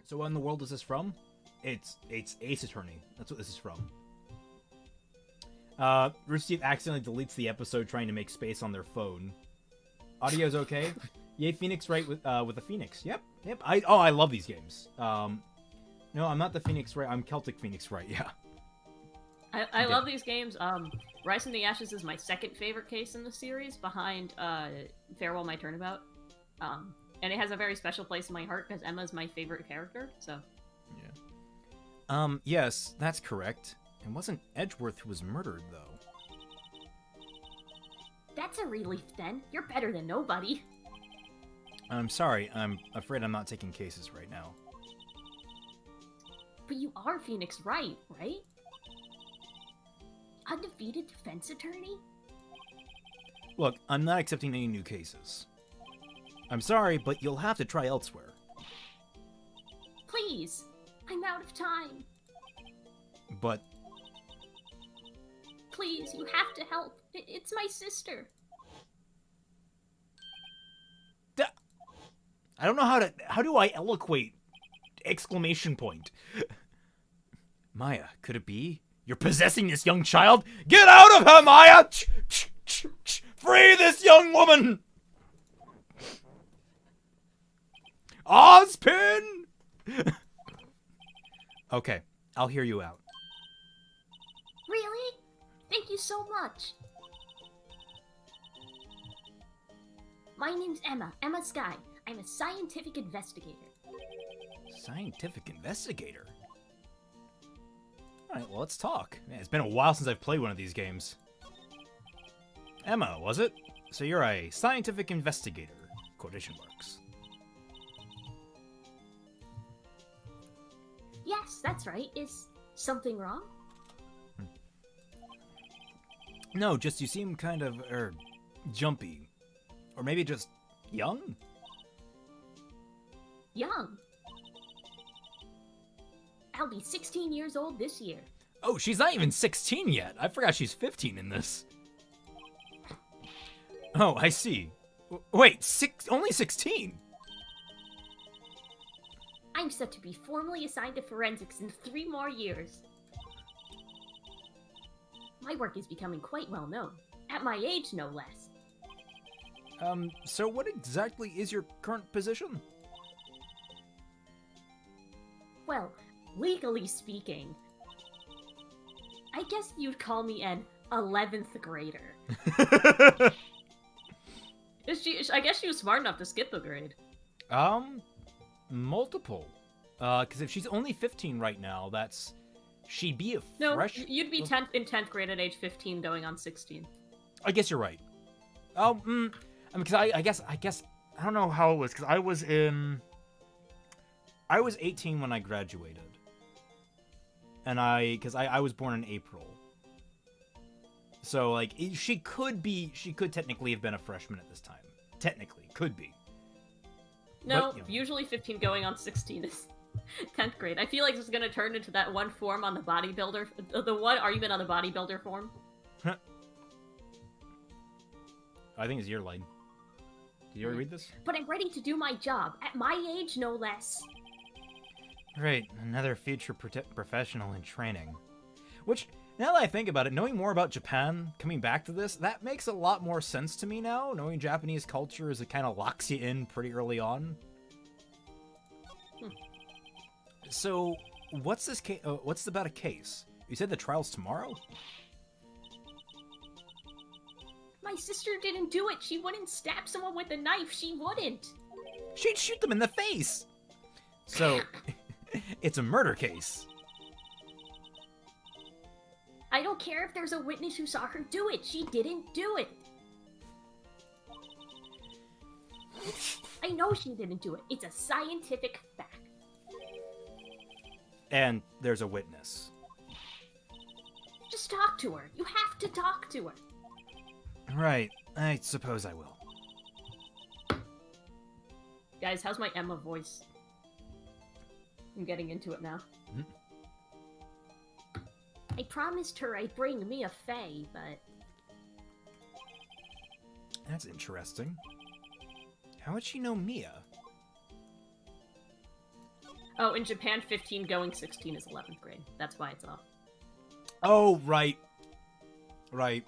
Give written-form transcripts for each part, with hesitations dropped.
So what in the world is this from? It's Ace Attorney. That's what this is from. Rooster Teeth accidentally deletes the episode trying to make space on their phone. Audio's okay. Yay, Phoenix right with a Phoenix. Yep. I love these games. No, I'm not the Phoenix right. I'm Celtic Phoenix right. Yeah. I love these games. Rise from the Ashes is my second favorite case in the series, behind Farewell My Turnabout. And it has a very special place in my heart because Emma's my favorite character. So. Yeah. Yes, that's correct. It wasn't Edgeworth who was murdered, though. That's a relief, then. You're better than nobody. I'm sorry. I'm afraid I'm not taking cases right now. But you are Phoenix Wright, right? Undefeated defense attorney? Look, I'm not accepting any new cases. I'm sorry, but you'll have to try elsewhere. Please! I'm out of time. But... Please, you have to help. It's my sister. I don't know how do I eloquate? Exclamation point. Maya, could it be? You're possessing this young child? Get out of her, Maya! Free this young woman! Ozpin! Okay, I'll hear you out. Really? Thank you so much. My name's Emma Sky. I'm a scientific investigator. Scientific investigator? Alright, well, let's talk. Man, it's been a while since I've played one of these games. Emma, was it? So you're a scientific investigator. Quotation marks. Yes, that's right. Is something wrong? No, just you seem kind of, jumpy. Or maybe just young? Young. I'll be 16 years old this year. Oh, she's not even 16 yet. I forgot she's 15 in this. Oh, I see. Wait, only 16? I'm set to be formally assigned to forensics in 3 more years. My work is becoming quite well known. At my age, no less. So what exactly is your current position? Well, legally speaking, I guess you'd call me an 11th grader. I guess she was smart enough to skip a grade. Multiple. Because if she's only 15 right now, she'd be a fresh... No, you'd be 10th in 10th grade at age 15 going on 16. I guess you're right. I mean, because I guess, I don't know how it was, because I was 18 when I graduated. And because I was born in April. So, like, she could technically have been a freshman at this time. Technically, could be. No, But, usually 15 going on 16 is 10th grade. I feel like this is going to turn into that one form on the bodybuilder, the one argument on the bodybuilder form. I think it's your line. Did you ever read this? But I'm ready to do my job. At my age, no less. Right, another future professional in training. Which, now that I think about it, knowing more about Japan, coming back to this, that makes a lot more sense to me now. Knowing Japanese culture is it kind of locks you in pretty early on. So, what's this case? What's about a case? You said the trial's tomorrow? My sister didn't do it. She wouldn't stab someone with a knife. She wouldn't. She'd shoot them in the face! So, it's a murder case. I don't care if there's a witness who saw her do it. She didn't do it. I know she didn't do it. It's a scientific fact. And there's a witness. Just talk to her. You have to talk to her. Right, I suppose I will. Guys, how's my Emma voice? I'm getting into it now. I promised her I'd bring Mia Fey, but... That's interesting. How would she know Mia? Oh, in Japan, 15 going 16 is 11th grade. That's why it's off. Oh, right. Right.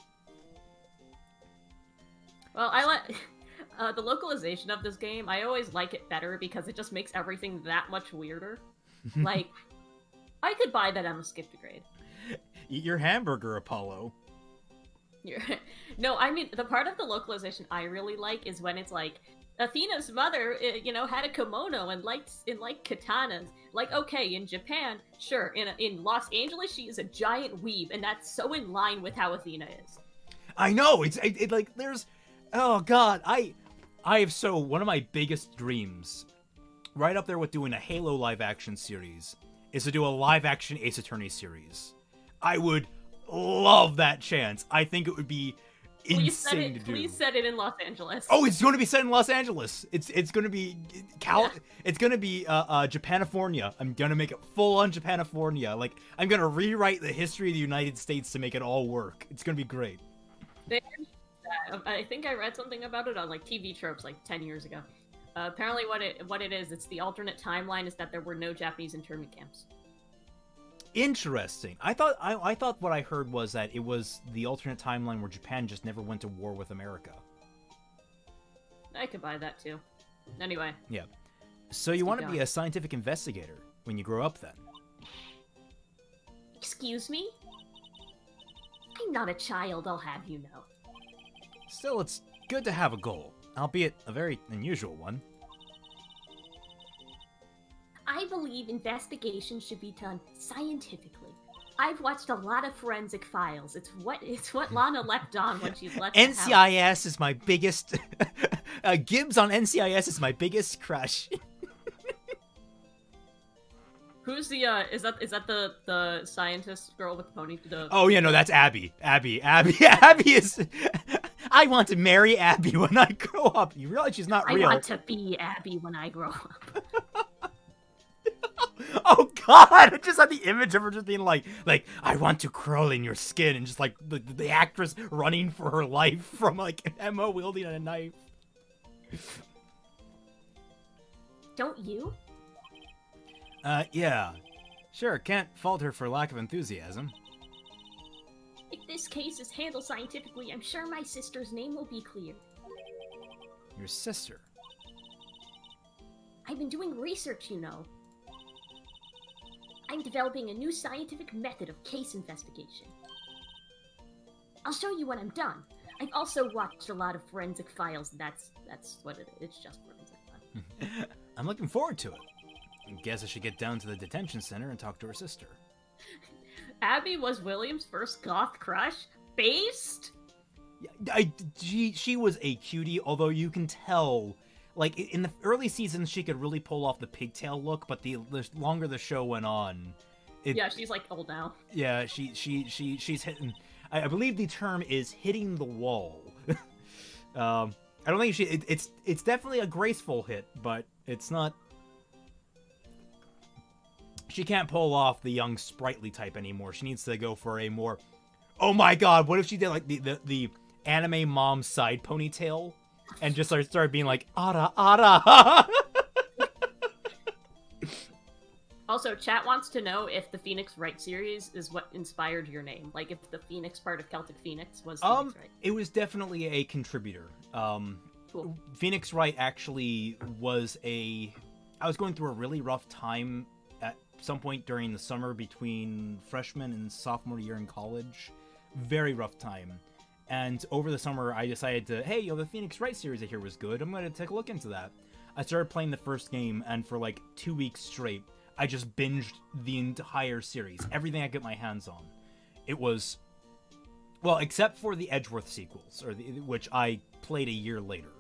Well, I like the localization of this game. I always like it better because it just makes everything that much weirder. Like, I could buy that Emma skipped a grade. Eat your hamburger, Apollo. No, I mean, the part of the localization I really like is when it's like, Athena's mother, had a kimono and liked katanas. Like, okay, in Japan, sure. In Los Angeles, she is a giant weeb, and that's so in line with how Athena is. I know. It's like there's, oh god, I have one of my biggest dreams, right up there with doing a Halo live action series, is to do a live action Ace Attorney series. I would love that chance. I think it would be insane to do. Please set it in Los Angeles. Oh, it's going to be set in Los Angeles. It's going to be It's going to be Japanifornia. I'm going to make it full on Japanifornia. Like, I'm going to rewrite the history of the United States to make it all work. It's going to be great. I think I read something about it on like TV Tropes like 10 years ago. Apparently, what it is, it's the alternate timeline is that there were no Japanese internment camps. Interesting. I thought what I heard was that it was the alternate timeline where Japan just never went to war with America. I could buy that too. Anyway. Yeah. So you want to be a scientific investigator when you grow up then? Excuse me? I'm not a child, I'll have you know. Still, it's good to have a goal, albeit a very unusual one. I believe investigation should be done scientifically. I've watched a lot of forensic files. It's what Lana leapt on when she left the house. NCIS is my biggest... Gibbs on NCIS is my biggest crush. Who's the, is that the scientist girl with the pony? Oh, yeah, no, that's Abby. Abby is... I want to marry Abby when I grow up. You realize she's not real. I want to be Abby when I grow up. Oh god! I just had the image of her just being like, I want to crawl in your skin, and just like the actress running for her life from like Emma wielding a knife. Don't you? Yeah. Sure, can't fault her for lack of enthusiasm. If this case is handled scientifically, I'm sure my sister's name will be cleared. Your sister? I've been doing research, you know. I'm developing a new scientific method of case investigation. I'll show you when I'm done. I've also watched a lot of forensic files. That's what it is. It's just forensic files. I'm looking forward to it. I guess I should get down to the detention center and talk to her sister. Abby was William's first goth crush? Based? She was a cutie, although you can tell... Like, in the early seasons, she could really pull off the pigtail look, but the longer the show went on... Yeah, she's, like, old now. Yeah, she's hitting... I believe the term is hitting the wall. I don't think it's definitely a graceful hit, but it's not... She can't pull off the young, sprightly type anymore. She needs to go for a more... Oh my god, what if she did, like, the anime mom side ponytail? And just started being like, Ara, Ara! Also, chat wants to know if the Phoenix Wright series is what inspired your name. Like, if the Phoenix part of Celtic Phoenix was Phoenix Wright. It was definitely a contributor. Cool. Phoenix Wright actually was I was going through a really rough time at some point during the summer between freshman and sophomore year in college. Very rough time. And over the summer, I decided to, hey, the Phoenix Wright series I hear was good. I'm going to take a look into that. I started playing the first game, and for like 2 weeks straight, I just binged the entire series. Everything I could get my hands on. It was, well, except for the Edgeworth sequels, which I played a year later.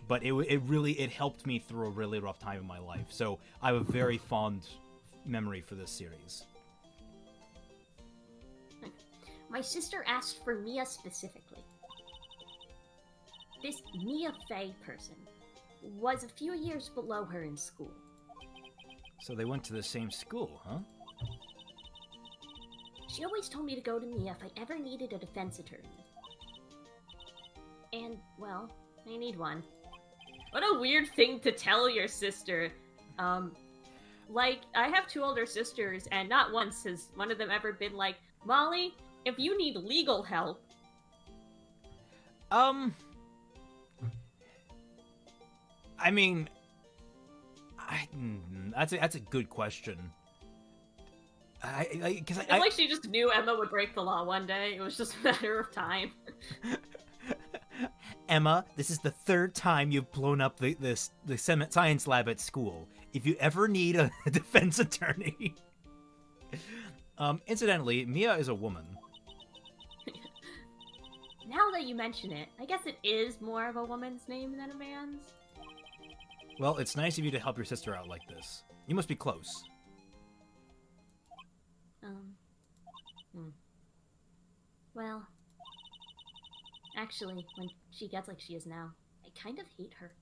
But it helped me through a really rough time in my life. So I have a very fond memory for this series. My sister asked for Mia specifically. This Mia Fey person was a few years below her in school. So they went to the same school, huh? She always told me to go to Mia if I ever needed a defense attorney. And, well, I need one. What a weird thing to tell your sister. Like, I have 2 older sisters, and not once has one of them ever been like, Molly, if you need legal help. I mean, that's a good question. Because It's like she just knew Emma would break the law one day. It was just a matter of time. Emma, this is the 3rd time you've blown up the science lab at school. If you ever need a defense attorney. Incidentally, Mia is a woman. Now that you mention it, I guess it is more of a woman's name than a man's. Well, it's nice of you to help your sister out like this. You must be close. Well, actually, when she gets like she is now, I kind of hate her.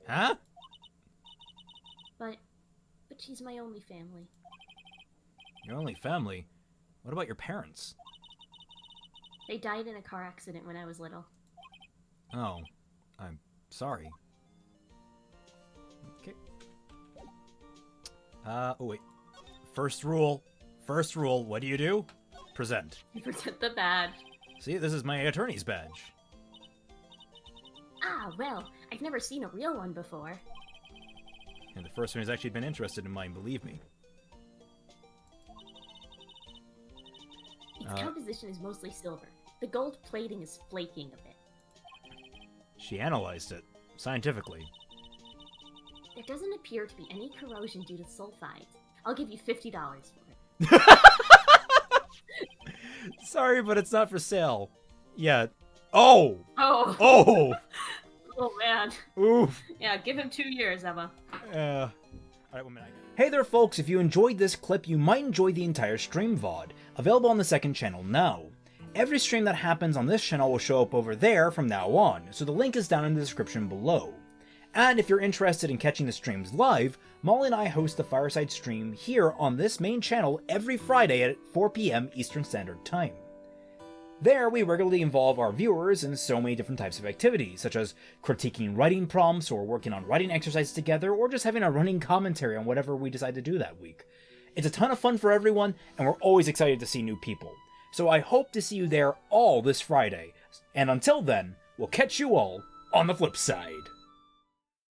Huh? But she's my only family. Your only family? What about your parents? They died in a car accident when I was little. Oh, I'm sorry. Okay. Oh wait. First rule, what do? Present. You present the badge. See, this is my attorney's badge. Ah, well, I've never seen a real one before. And the first one has actually been interested in mine, believe me. Its composition is mostly silver. The gold plating is flaking a bit. She analyzed it, scientifically. There doesn't appear to be any corrosion due to sulfides. I'll give you $50 for it. Sorry, but it's not for sale. Yeah. Oh! Oh! Oh! Oh, man. Oof. Yeah, give him 2 years, Emma. Alright, 1 minute. Hey there, folks. If you enjoyed this clip, you might enjoy the entire stream VOD, available on the second channel now. Every stream that happens on this channel will show up over there from now on, so the link is down in the description below. And if you're interested in catching the streams live, Molly and I host a fireside stream here on this main channel every Friday at 4 PM Eastern Standard Time. There, we regularly involve our viewers in so many different types of activities, such as critiquing writing prompts, or working on writing exercises together, or just having a running commentary on whatever we decide to do that week. It's a ton of fun for everyone, and we're always excited to see new people. So I hope to see you there all this Friday. And until then, we'll catch you all on the flip side.